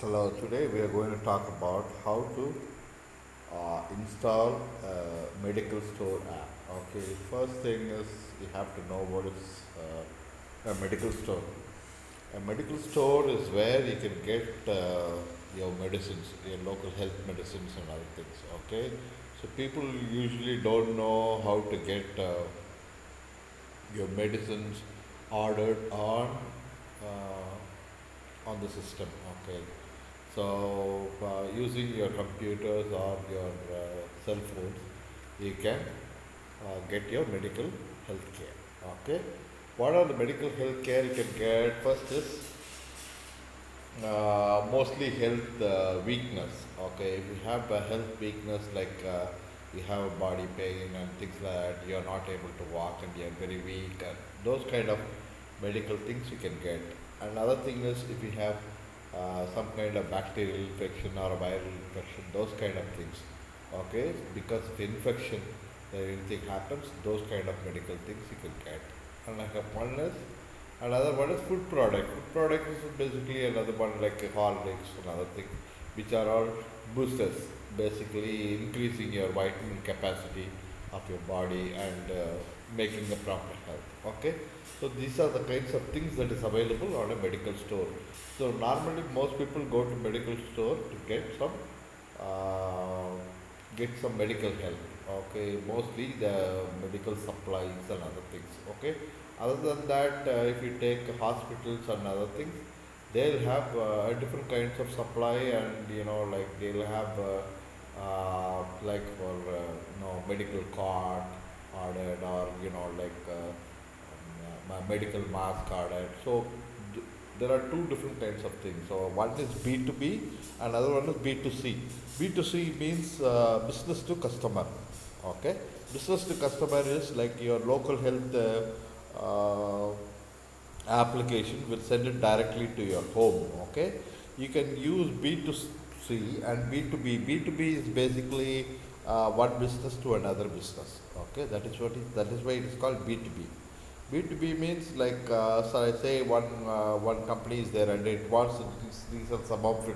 Hello, today we are going to talk about how to install a medical store app. Okay, first thing is you have to know what is a medical store. A medical store is where you can get your medicines, your local health medicines and other things. Okay, so people usually don't know how to get your medicines ordered on the system. Okay, so using your computers or your cell phones, you can get your medical health care. Okay, what are the medical health care you can get? First is mostly health weakness. Okay, if you have a health weakness like you have a body pain and things like that, you're not able to walk and you're very weak, and those kind of medical things you can get. Another thing is if you have some kind of bacterial infection or a viral infection, those kind of things. Okay, because of infection, if anything happens, those kind of medical things you can get. And I have one is another one is food product. Food product is basically another one like a Horlicks and other things, which are all boosters, basically increasing your vitamin capacity of your body and making the proper health. Okay, so these are the kinds of things that is available on a medical store. So normally most people go to medical store to uh, get some medical help. Okay, mostly the medical supplies and other things. Okay, other than that, if you take hospitals and other things, they'll have different kinds of supply, and like they'll have like for medical card ordered, or like medical mask ordered. So there are two different kinds of things. So one is B2B, another one is B2C. B2C means business to customer. Okay, business to customer is like your local health application will send it directly to your home. Okay, you can use B2C and B2B. B2B is basically one business to another business. Okay, that is why it is called B2B. B2B means like so I say one company is there and it wants to resell some of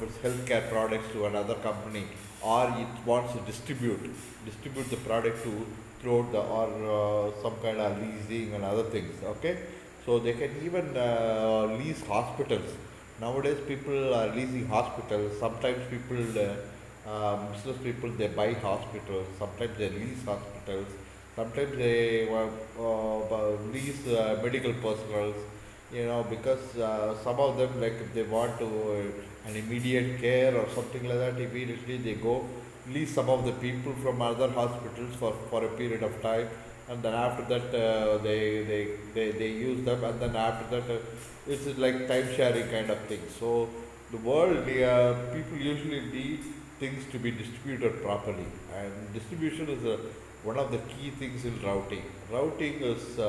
its healthcare products to another company, or it wants to distribute the product to throughout the, or some kind of leasing and other things. Okay, so they can even lease hospitals. Nowadays people are leasing hospitals. Sometimes business people, they buy hospitals. Sometimes they lease hospitals. Sometimes they lease medical personnel, because some of them, like if they want to an immediate care or something like that, immediately they go lease some of the people from other hospitals for a period of time, and then after that they use them, and then after that it's like time sharing kind of thing. So the world, people usually need things to be distributed properly, and distribution is one of the key things in routing. Routing is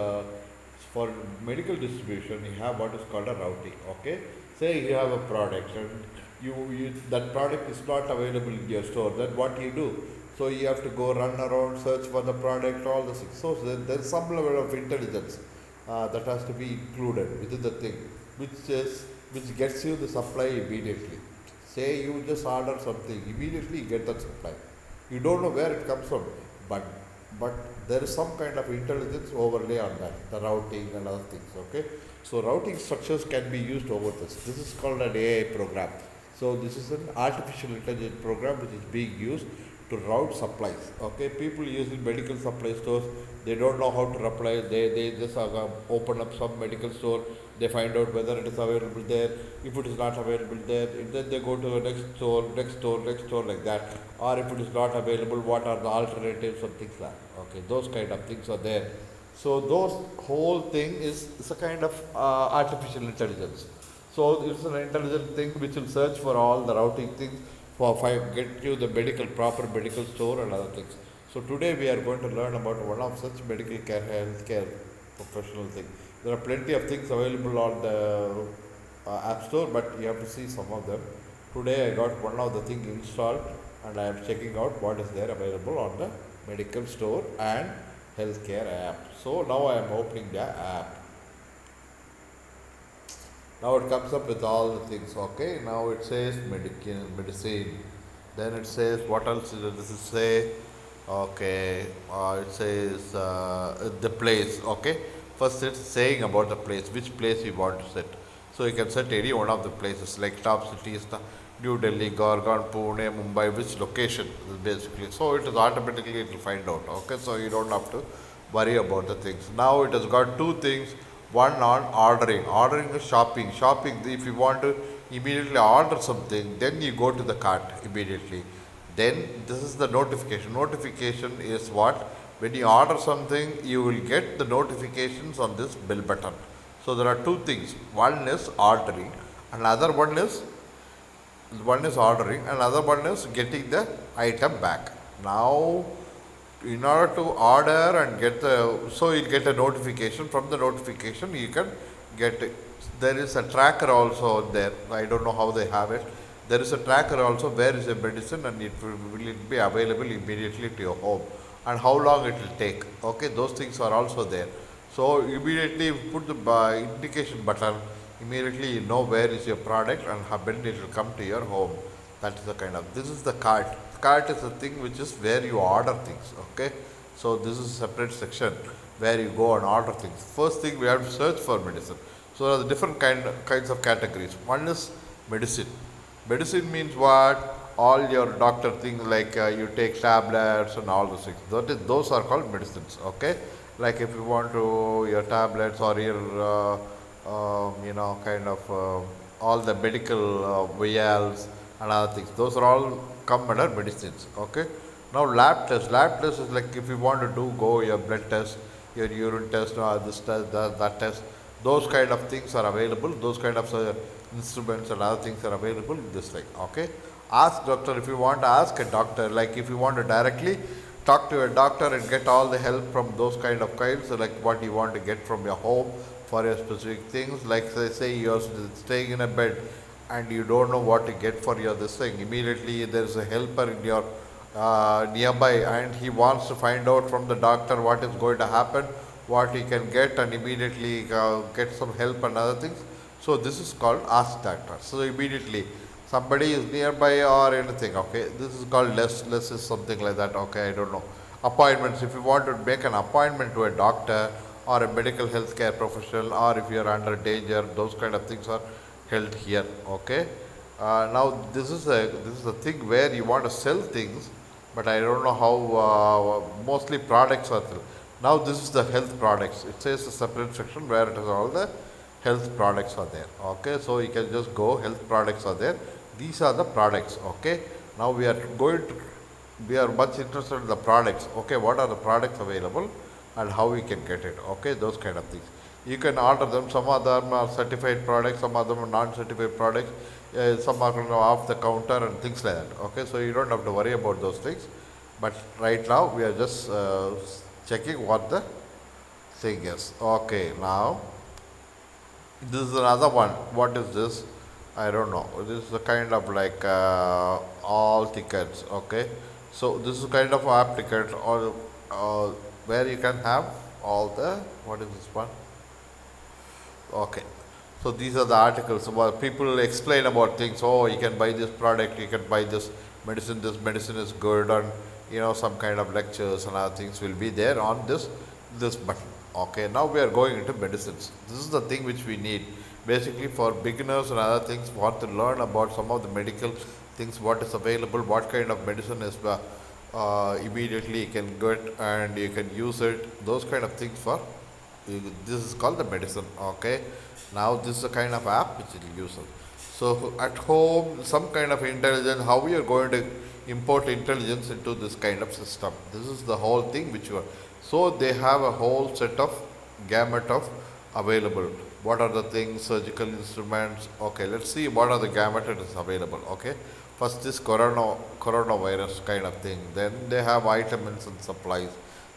for medical distribution. You have what is called a routing. Okay, say you have a product and you that product is not available in your store. Then what you do? So you have to go run around, search for the product, all the things. So there is some level of intelligence that has to be included within the thing, which gets you the supply immediately. Say you just order something, immediately you get that supply. You don't know where it comes from, but but there is some kind of intelligence overlay on that, the routing and other things. Okay, so routing structures can be used over this. This is called an AI program. So this is an artificial intelligence program which is being used to route supplies. Okay, people using medical supply stores, they don't know how to reply. They just open up some medical store. They find out whether it is available there. If it is not available there, then they go to the next store, next store, next store, like that. Or if it is not available, what are the alternatives and things like that. Okay, those kind of things are there. So those whole thing is a kind of artificial intelligence. So it's an intelligent thing which will search for all the routing things for get you the proper medical store and other things. So today we are going to learn about one of such medical care, healthcare professional thing. There are plenty of things available on the app store, but you have to see some of them. Today I got one of the thing installed, and I am checking out what is there available on the medical store and healthcare app. So now I am opening the app. Now it comes up with all the things. Okay. Now it says medicine. Then it says what else does it say? Okay. It says the place. Okay. First it's saying about the place, which place you want to set. So you can set any one of the places like top cities, New Delhi, Gurgaon, Pune, Mumbai, which location basically. So it is automatically it will find out. Okay, so you don't have to worry about the things. Now it has got two things. One on ordering. Ordering is shopping. Shopping, if you want to immediately order something, then you go to the cart immediately. Then this is the notification. Notification is what? When you order something, you will get the notifications on this bell button. So there are two things. One is ordering, another one is getting the item back. Now, in order to order and get so you'll get a notification. From the notification, you can get it. There is a tracker also there. I don't know how they have it. There is a tracker also where is a medicine and will it be available immediately to your home and how long it will take. Okay, those things are also there. So immediately you put the indication button, immediately you know where is your product and when it will come to your home. That is the kind of, this is the cart. Cart is the thing which is where you order things. Okay, so this is a separate section where you go and order things. First thing we have to search for medicine. So there are the different kinds of categories. One is medicine. Medicine means what? All your doctor things like you take tablets and all those things. Those are called medicines. Okay, like if you want to your tablets or your kind of all the medical vials and other things. Those are all come under medicines. Okay. Now lab test. Lab test is like if you want to do go your blood test, your urine test, or this test, that test. Those kind of things are available. Those kind of instruments and other things are available in this thing. Okay. Ask doctor if you want to ask a doctor. Like if you want to directly talk to a doctor and get all the help from those kind of kinds, so like what you want to get from your home for your specific things. Like say you're staying in a bed and you don't know what to get for your this thing. Immediately there is a helper in your nearby and he wants to find out from the doctor what is going to happen, what he can get, and immediately get some help and other things. So this is called ask doctor. So immediately somebody is nearby or anything. Okay, this is called less is something like that. Okay, I don't know. Appointments. If you want to make an appointment to a doctor or a medical healthcare professional, or if you are under danger, those kind of things are held here. Okay. Now this is a thing where you want to sell things, but I don't know how. Mostly products are. Now this is the health products. It says a separate section where it has all the health products are there. Okay, so you can just go health products are there. These are the products. Okay, now we are much interested in the products. Okay, what are the products available and how we can get it. Okay, those kind of things. You can order them. Some of them are certified products, some of them are non-certified products, some are off the counter and things like that. Okay, so you don't have to worry about those things. But right now we are just checking what the thing is. Okay, now this is another one. What is this? I don't know. This is a kind of like all tickets. Okay, so this is kind of app ticket or where you can have all the what is this one? Okay, so these are the articles about people explain about things. Oh, you can buy this product, you can buy this medicine. This medicine is good, and some kind of lectures and other things will be there on this button. Okay, now we are going into medicines. This is the thing which we need basically for beginners and other things. Want to learn about some of the medical things, what is available, what kind of medicine is immediately you can get and you can use it. Those kind of things for this is called the medicine. Okay, now this is a kind of app which is useful. So at home, some kind of intelligence. How we are going to import intelligence into this kind of system? This is the whole thing which you are. So they have a whole set of gamut of available. What are the things? Surgical instruments. Okay, let's see what are the gamut that is available. Okay, first this coronavirus kind of thing. Then they have vitamins and supplies.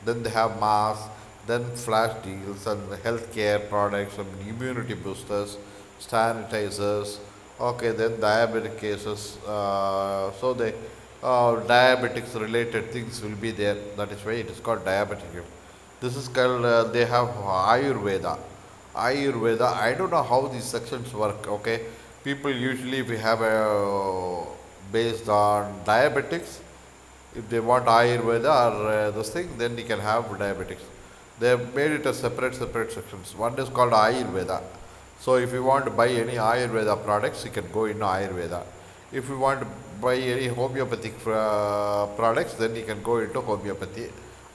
Then they have masks. Then flash deals and healthcare products and immunity boosters, sanitizers. Okay, then diabetic cases. So the diabetics related things will be there. That is why it is called diabetic. This is called they have Ayurveda. Ayurveda, I don't know how these sections work, okay? People usually, if we have a based on diabetics, if they want Ayurveda or this thing, then you can have diabetics. They have made it a separate sections. One is called Ayurveda. So if you want to buy any Ayurveda products, you can go into Ayurveda. If you want to buy any homeopathic products, then you can go into homeopathy,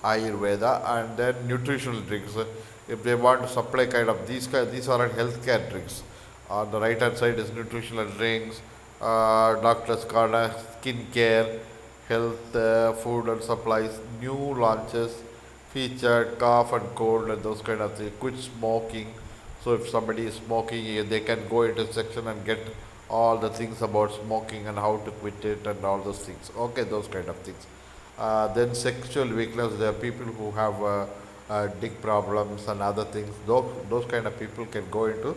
Ayurveda, and then nutritional drinks. If they want to supply kind of these are healthcare drinks. On the right hand side is nutritional drinks, doctor's corner, skin care, health, food and supplies, new launches, featured cough and cold and those kind of things. Quit smoking. So if somebody is smoking, they can go into section and get all the things about smoking and how to quit it and all those things. Okay, those kind of things. Then sexual weakness. There are people who have dick problems and other things. Those kind of people can go into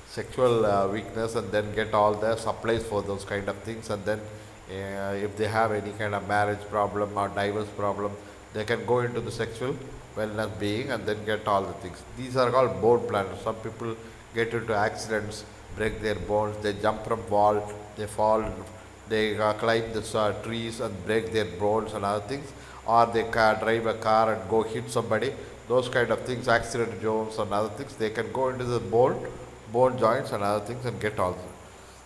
sexual weakness and then get all the supplies for those kind of things. And then if they have any kind of marriage problem or divorce problem, they can go into the sexual wellness being and then get all the things. These are called bone planners. Some people get into accidents, break their bones, they jump from wall, they fall, they climb the trees and break their bones and other things, or they drive a car and go hit somebody. Those kind of things, accident zones and other things, they can go into the bone joints and other things and get all.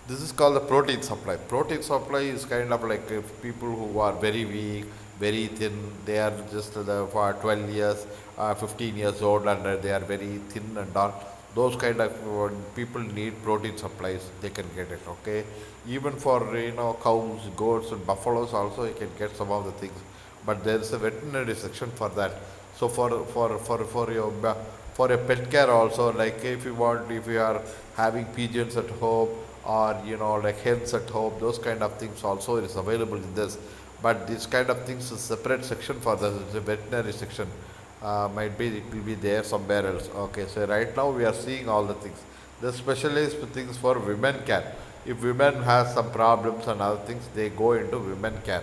This is called the protein supply. Protein supply is kind of like if people who are very weak, very thin, they are just for 12 years, 15 years old, and they are very thin and all. Those kind of people need protein supplies. They can get it. Okay, even for cows, goats, and buffaloes also you can get some of the things. But there is a veterinary section for that. So for your pet care also, like if you are having pigeons at home, or like hens at home, those kind of things also is available in this. But this kind of things is separate section for the veterinary section. Might be it will be there somewhere else. Okay, so right now we are seeing all the things. The specialized things for women care. If women have some problems and other things, they go into women care.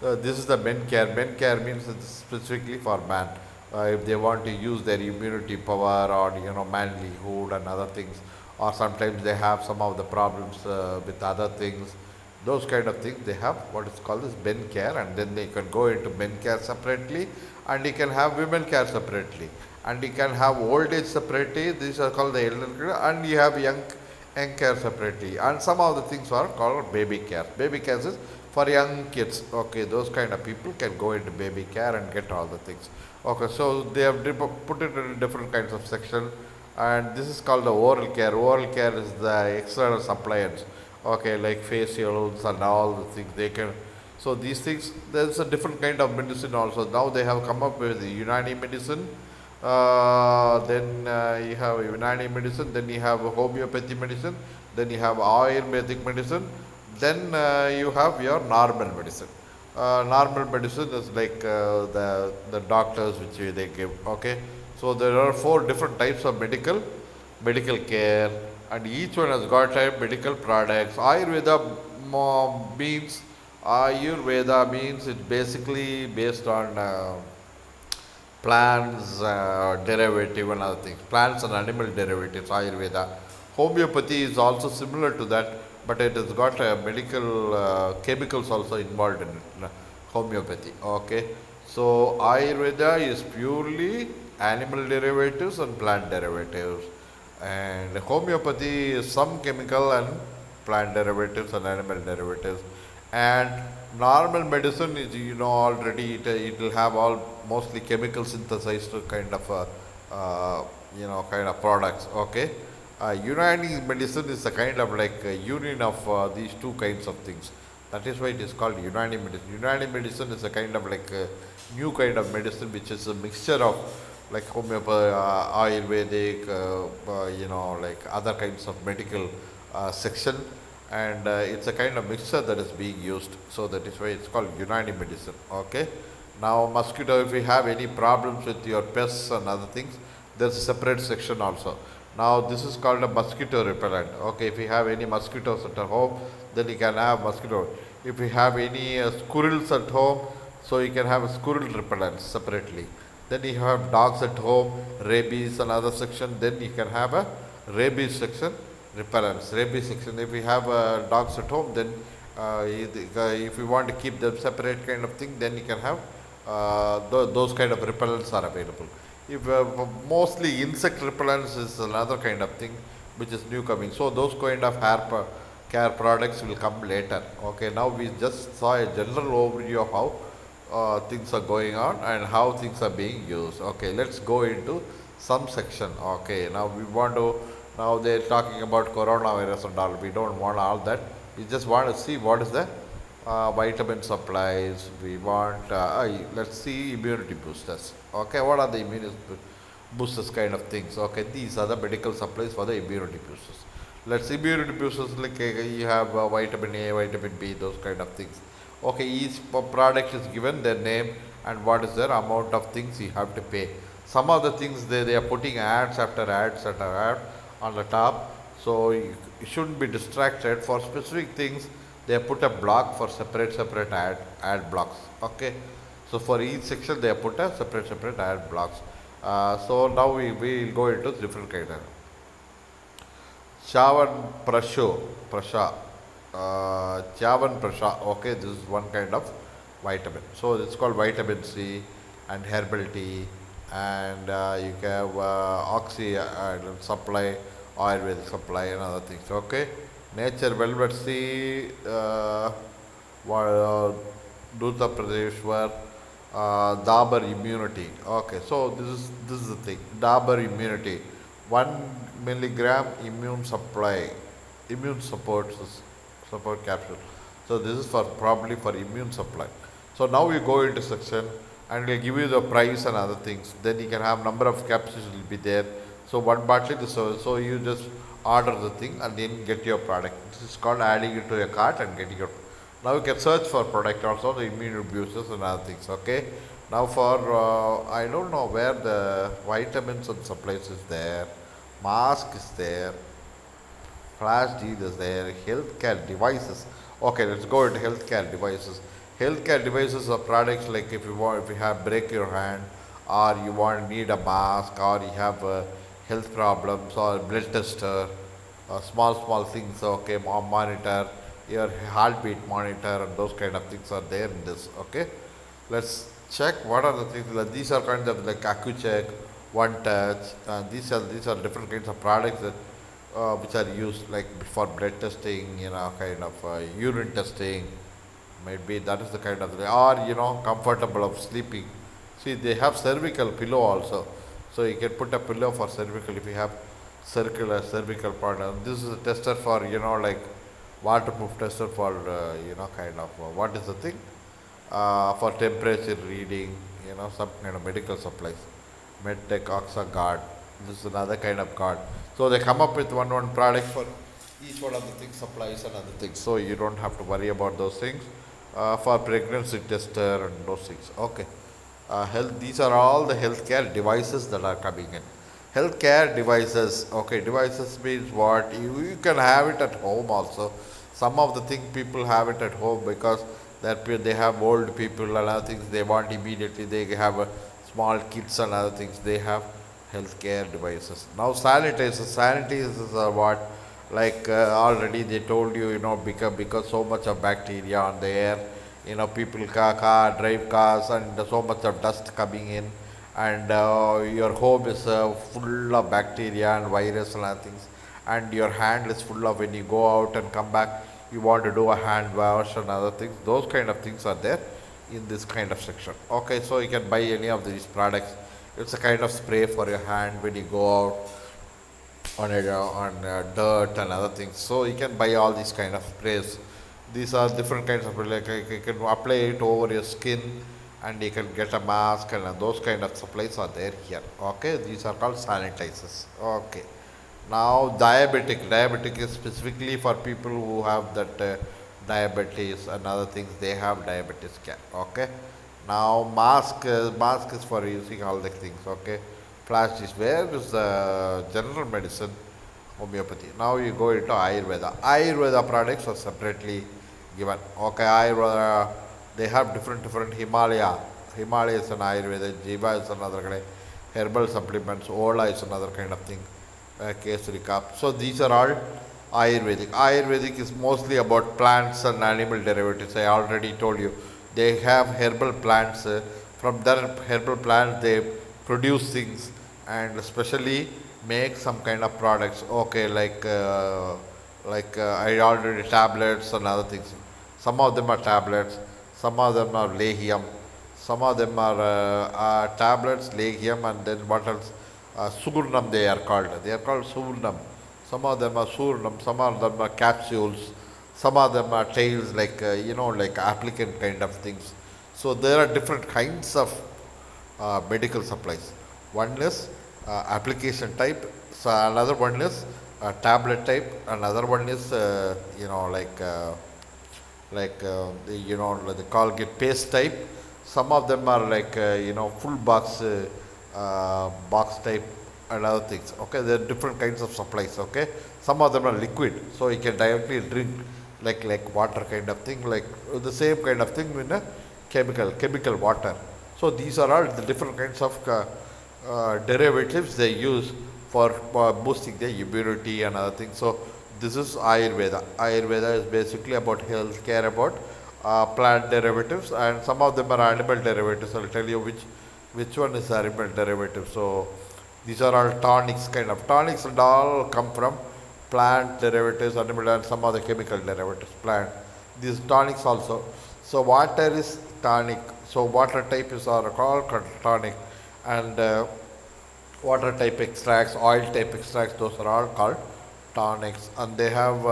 This is the men care. Men care means it's specifically for man. If they want to use their immunity power or manlyhood and other things, or sometimes they have some of the problems with other things, those kind of things, they have what is called as men care, and then they can go into men care separately, and you can have women care separately, and you can have old age separately. These are called the elder care, and you have young care separately, and some of the things are called baby care. Baby care is for young kids. Okay, those kind of people can go into baby care and get all the things. Okay, so they have put it in different kinds of section, and this is called the oral care. Oral care is the external appliance. Okay, like facials and all the things they can. So these things, there's a different kind of medicine also. Now they have come up with the Unani medicine. Then you have Unani medicine. Then you have homeopathy medicine. Then you have Ayurvedic medicine. Then you have your normal medicine. Normal medicine is like the doctors which they give. Okay, so there are 4 different types of medical care, and each one has got a medical products. Ayurveda means it's basically based on plants, derivative and other things. Plants and animal derivatives, Ayurveda. Homeopathy is also similar to that, but it has got medical chemicals also involved in it. Homeopathy. Okay. So Ayurveda is purely animal derivatives and plant derivatives, and homeopathy is some chemical and plant derivatives and animal derivatives. And normal medicine is already it will have all mostly chemical synthesized kind of kind of products. Okay, Unani medicine is a kind of like a union of these 2 kinds of things. That is why it is called Unani medicine. Unani medicine is a kind of like a new kind of medicine which is a mixture of like homeopathy, Ayurvedic, like other kinds of medical section, and it's a kind of mixture that is being used. So that is why it's called Unani medicine. Okay. Now mosquito, if you have any problems with your pests and other things, there's a separate section also. Now this is called a mosquito repellent. Okay, if you have any mosquitoes at home, then you can have mosquito. If you have any squirrels at home, so you can have a squirrel repellent separately. Then you have dogs at home, rabies, another section. Then you can have a rabies section, repellents. Rabies section. If you have dogs at home, then if you want to keep them separate kind of thing, then you can have those kind of repellents are available. If mostly insect repellents is another kind of thing which is new coming. So those kind of care products will come later. Okay, now we just saw a general overview of how things are going on and how things are being used. Okay, let's go into some section. Okay, now we want to, now they're talking about coronavirus and all. We don't want all that. We just want to see what is the vitamin supplies. We want, let's see immunity boosters. Okay, what are the immunity boosters kind of things? Okay, these are the medical supplies for the immunity boosters. Let's see immunity boosters like you have vitamin A, vitamin B, those kind of things. Okay, each product is given their name and what is their amount of things you have to pay. Some of the things they are putting ads after ads after ad on the top, so you shouldn't be distracted. For specific things, they have put a block for separate ad blocks. Okay, so for each section they have put a separate ad blocks. So now we will go into different kind of Chavan Prasha, Chavan Prasha. Okay, this is one kind of vitamin. So it's called vitamin C and herbal tea, and you have oxy supply, Ayurvedic supply, and other things. Okay, nature velvet sea, Duta Pradeshwar, Dabar immunity. Okay, so this is the thing. Dabar immunity, 1 milligram immune support capsule. So this is for probably for immune supply. So now we go into section and we'll give you the price and other things. Then you can have number of capsules will be there. So one bottle is so you just order the thing and then get your product. This is called adding it to your cart and getting your. Now you can search for product also, the immune boosters and other things. Okay. Now for I don't know where the vitamins and supplies is there, mask is there, flash deal is there, healthcare devices. Okay, let's go into healthcare devices. Healthcare devices are products like if you have break your hand, or you want need a mask, or you have health problems, or blood tester, small things. Okay, monitor your heartbeat monitor, and those kind of things are there in this. Okay, let's check what are the things. Like these are kind of like AccuCheck, One Touch. These are different kinds of products that which are used like for blood testing, kind of urine testing. Maybe that is the kind of or comfortable of sleeping. See, they have cervical pillow also, so you can put a pillow for cervical if you have circular cervical problem. This is a tester for like waterproof tester for kind of what is the thing for temperature reading, some kind of medical supplies. MedTech Oxa guard. This is another kind of guard. So they come up with one product for each one of the things, supplies and other things. So you don't have to worry about those things. For pregnancy tester and those things. Okay. Health. These are all the healthcare devices that are coming in. Healthcare devices. Okay, devices means what? You can have it at home also. Some of the things people have it at home because they have old people and other things they want immediately. They have small kids and other things. They have healthcare devices. Now sanitizers are what? Like already they told you, because so much of bacteria on the air, people drive cars and so much of dust coming in, and your home is full of bacteria and virus and other things, and your hand is full of, when you go out and come back, you want to do a hand wash and other things. Those kind of things are there in this kind of section. Okay, so you can buy any of these products. It's a kind of spray for your hand when you go out on dirt and other things. So you can buy all these kind of sprays. These are different kinds of, like you can apply it over your skin and you can get a mask, and those kind of supplies are there here. Okay, these are called sanitizers. Okay. Now diabetic is specifically for people who have that diabetes and other things. They have diabetes care. Okay. Now mask is for using all the things. Okay. Flash is where is the general medicine, homeopathy. Now you go into Ayurveda. Ayurveda products are separately given. Okay, Ayurveda, they have different Himalaya Himalaya is an Ayurveda, Jiva is another kind of herbal supplements, Ola is another kind of thing, Kesari Cup. So these are all Ayurvedic. Ayurvedic is mostly about plants and animal derivatives. I already told you. They have herbal plants. From their herbal plants, they produce things and especially make some kind of products. Okay, I already tablets and other things. Some of them are tablets, some of them are legium, some of them are tablets, legium, and then what else? Surnam they are called. They are called surnam. Some of them are surnam, some of them are capsules, some of them are tails like applicant kind of things. So there are different kinds of medical supplies. One is application type, so another one is tablet type, another one is they call it paste type. Some of them are full box type and other things. Okay, there are different kinds of supplies. Okay, some of them are liquid, so you can directly drink like water kind of thing, like the same kind of thing in a chemical water. So these are all the different kinds of derivatives they use for boosting their immunity and other things. So this is Ayurveda. Ayurveda is basically about health care, about plant derivatives, and some of them are animal derivatives. I'll tell you which one is animal derivative. So these are all tonics kind of tonics, and all come from plant derivatives, animal, and some other chemical derivatives. Plant these tonics also. So water is tonic. So water type is are called tonic, and water type extracts, oil type extracts, those are all called tonics, and they have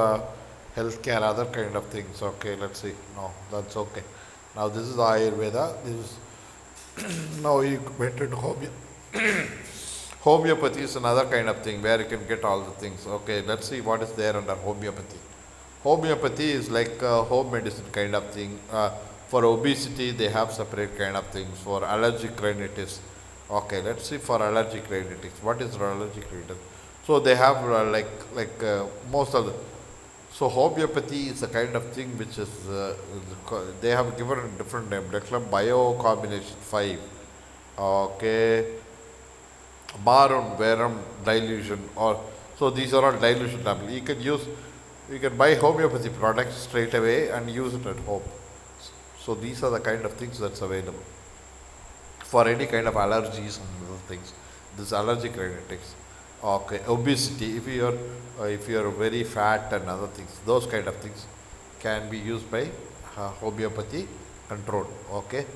healthcare, other kind of things. Okay, let's see. No, that's okay. Now this is Ayurveda. This is now you went into homeopathy is another kind of thing where you can get all the things. Okay, let's see what is there under homeopathy. Homeopathy is like a home medicine kind of thing. For obesity, they have separate kind of things. For allergic rhinitis, okay, let's see for allergic rhinitis. What is allergic rhinitis? So they have most of the. So homeopathy is a kind of thing which is they have given a different name. Like bio combination 5. Okay, Marum, Verum, dilution, or so these are all dilution tablets. You can buy homeopathy products straight away and use it at home. So these are the kind of things that's available for any kind of allergies and other things. This allergic rhinitis. Okay, obesity. If you are very fat and other things, those kind of things can be used by homeopathy control. Okay,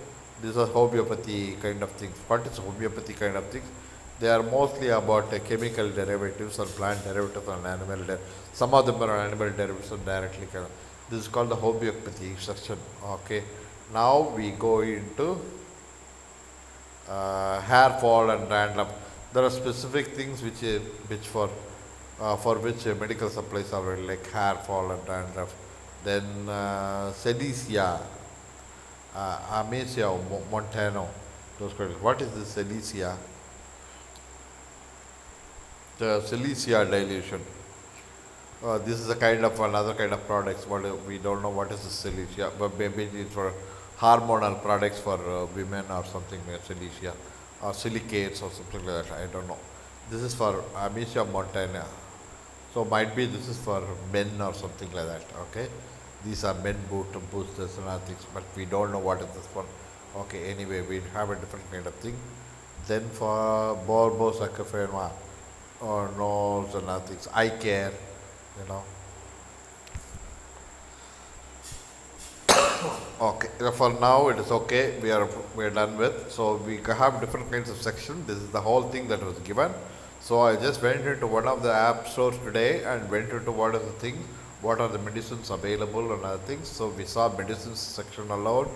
these are homeopathy kind of things. What is homeopathy kind of things? They are mostly about chemical derivatives or plant derivatives and animal some of them are animal derivatives and directly this is called the homeopathy section. Okay, now we go into hair fall and dandruff. There are specific things which for which medical supplies are available, like hair fall and dandruff. Then Celicia, Amesia montano, those kind of. What is this Celicia? The Celicia dilution. This is a kind of another kind of products. What we don't know what is the Celicia, but maybe it's for hormonal products for women or something like Celicia or silicates or something like that. I don't know. This is for Amicia montana. So might be this is for men or something like that. Okay, these are men boosters and other things, but we don't know what is this one. Okay, anyway, we have a different kind of thing. Then for Borbosacrophenma or nose and other things, eye care, you know. Okay, for now it is okay. We are done with. So we have different kinds of sections. This is the whole thing that was given. So I just went into one of the app stores today and went into what are the things, what are the medicines available and other things. So we saw medicines section alone.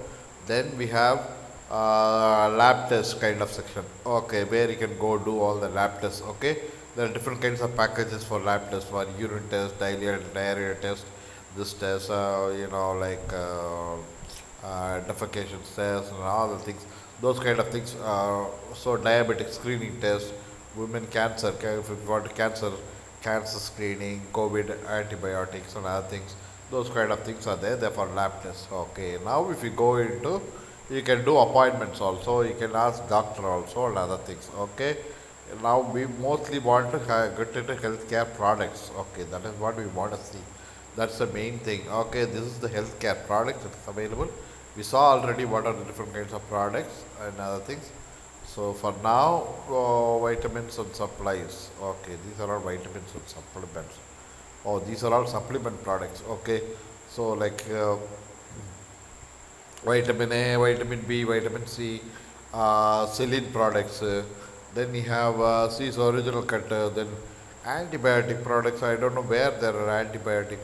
Then we have lab test kind of section. Okay, where you can go do all the lab tests. Okay, there are different kinds of packages for lab tests, for urine test, diarrhea test, this test, defecation tests and all the things. Those kind of things. So diabetic screening test, women cancer, if you want cancer screening, COVID antibiotics and other things. Those kind of things are there. They're for lab tests. Okay. Now if you go into You can do appointments also. You can ask doctor also and other things. Okay. Now we mostly want to get into healthcare products. Okay, that is what we want to see. That's the main thing. Okay, this is the healthcare product that's available. We saw already what are the different kinds of products and other things. So for now, vitamins and supplies. Okay, these are all vitamins and supplements. Oh, these are all supplement products. Okay, so like vitamin A, vitamin B, vitamin C, saline products. Then you have C's original cutter. Then antibiotic products. I don't know where there are antibiotic,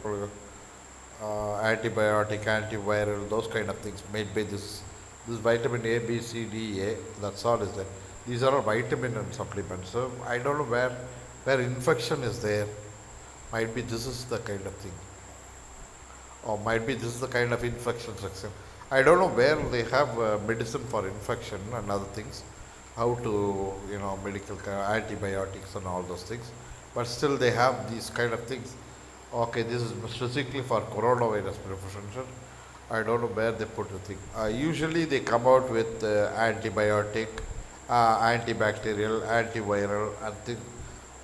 antiviral, those kind of things made by this vitamin A, B, C, D, A. That's all is there. These are all vitamin and supplements. So I don't know where infection is there. Might be this is the kind of thing, or might be this is the kind of infection section. I don't know where they have medicine for infection and other things, how to medical antibiotics and all those things, but still they have these kind of things. Okay, this is specifically for coronavirus prevention. I don't know where they put the thing. Usually they come out with antibiotic, antibacterial, antiviral, and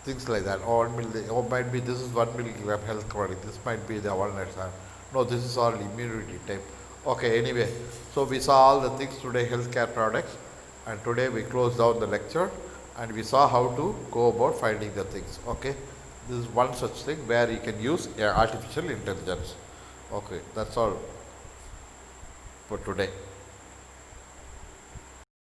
things like that. Or might be this is 1 milligram health product. This might be the one that's no. This is all immunity type. Okay. Anyway, so we saw all the things today, healthcare products, and today we close down the lecture, and we saw how to go about finding the things. Okay. This is one such thing where you can use artificial intelligence. Okay, that's all for today.